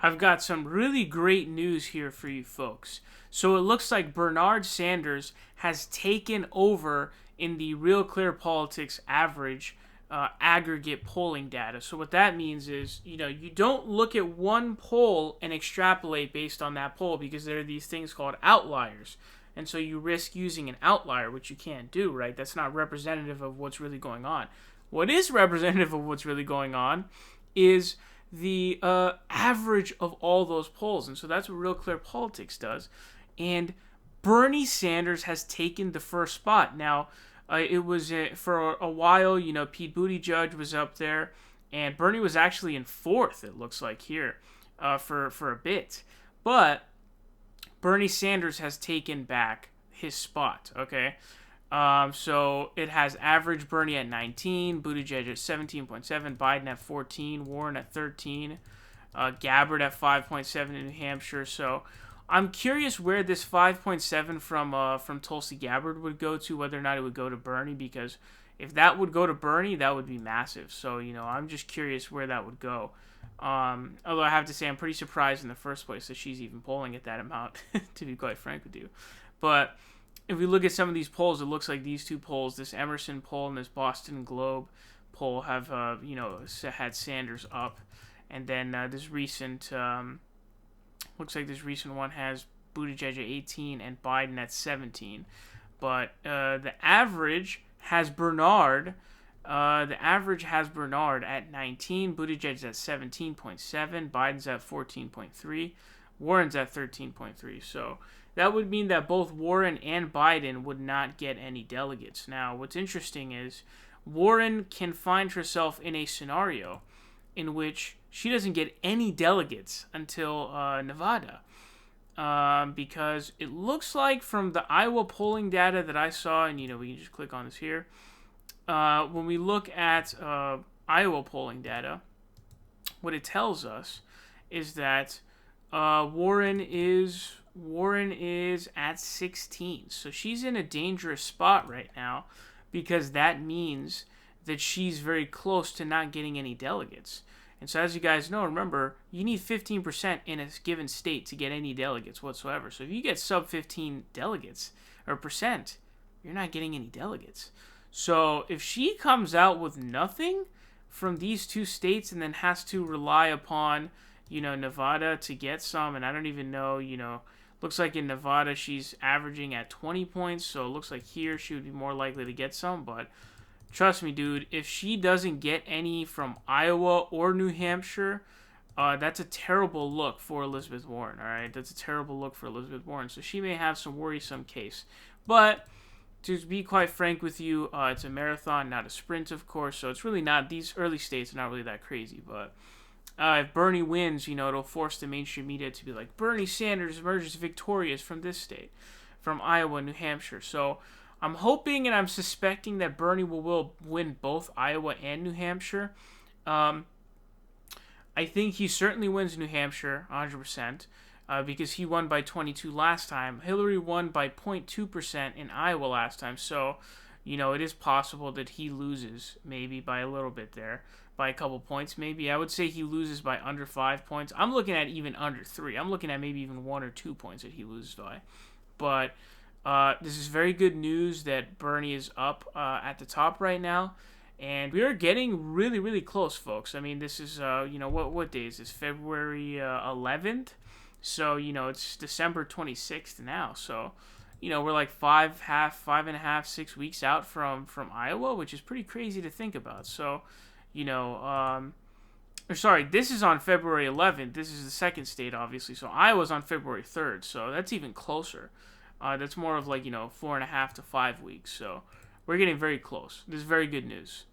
I've got some really great news here for you folks. So it looks like Bernard Sanders has taken over in the Real Clear Politics average aggregate polling data. So what that means is, you don't look at one poll and extrapolate based on that poll because there are these things called outliers. And so you risk using an outlier, which you can't do, right? That's not representative of what's really going on. What is representative of what's really going on is the average of all those polls. And so that's what Real Clear Politics does. And Bernie Sanders has taken the first spot. Now, it was for a while, Pete Buttigieg was up there, and Bernie was actually in fourth, it looks like here, for a bit. But Bernie Sanders has taken back his spot, okay? So it has average Bernie at 19, Buttigieg at 17.7, Biden at 14, Warren at 13, Gabbard at 5.7 in New Hampshire. So I'm curious where this 5.7 from Tulsi Gabbard would go to, whether or not it would go to Bernie, because if that would go to Bernie, that would be massive. So, I'm just curious where that would go. Although I have to say I'm pretty surprised in the first place that she's even polling at that amount, to be quite frank with you. But if we look at some of these polls, it looks like these two polls, this Emerson poll and this Boston Globe poll, have had Sanders up, and then this recent looks like this recent one has Buttigieg at 18 and Biden at 17. But the average has Bernard. The average has Bernard at 19, Buttigieg's at 17.7, Biden's at 14.3, Warren's at 13.3. So that would mean that both Warren and Biden would not get any delegates. Now, what's interesting is Warren can find herself in a scenario in which she doesn't get any delegates until Nevada. Because it looks like from the Iowa polling data that I saw, and we can just click on this here. When we look at Iowa polling data, what it tells us is that Warren is at 16. So she's in a dangerous spot right now, because that means that she's very close to not getting any delegates. And so as you guys know, remember, you need 15% in a given state to get any delegates whatsoever. So if you get sub 15 delegates or percent, you're not getting any delegates. So if she comes out with nothing from these two states and then has to rely upon, Nevada to get some, and I don't even know, looks like in Nevada she's averaging at 20 points, so it looks like here she would be more likely to get some, but trust me, dude, if she doesn't get any from Iowa or New Hampshire, that's a terrible look for Elizabeth Warren, all right? That's a terrible look for Elizabeth Warren, so she may have some worrisome case. But to be quite frank with you, it's a marathon, not a sprint, of course, so it's really not, these early states are not really that crazy, but if Bernie wins, it'll force the mainstream media to be like, Bernie Sanders emerges victorious from this state, from Iowa and New Hampshire. So I'm hoping and I'm suspecting that Bernie will win both Iowa and New Hampshire. I think he certainly wins New Hampshire, 100%. Because he won by 22 last time. Hillary won by 0.2% in Iowa last time. So, it is possible that he loses maybe by a little bit there, by a couple points maybe. I would say he loses by under 5 points. I'm looking at even under 3. I'm looking at maybe even 1 or 2 points that he loses by. But this is very good news that Bernie is up at the top right now. And we are getting really, really close, folks. I mean, this is, what day is this? February 11th? So, it's December 26th now. So, we're like 5.5, 6 weeks out from Iowa, which is pretty crazy to think about. So, this is on February 11th. This is the second state, obviously. So, Iowa's on February 3rd. So, that's even closer. That's more of like, 4.5 to 5 weeks. So, we're getting very close. This is very good news.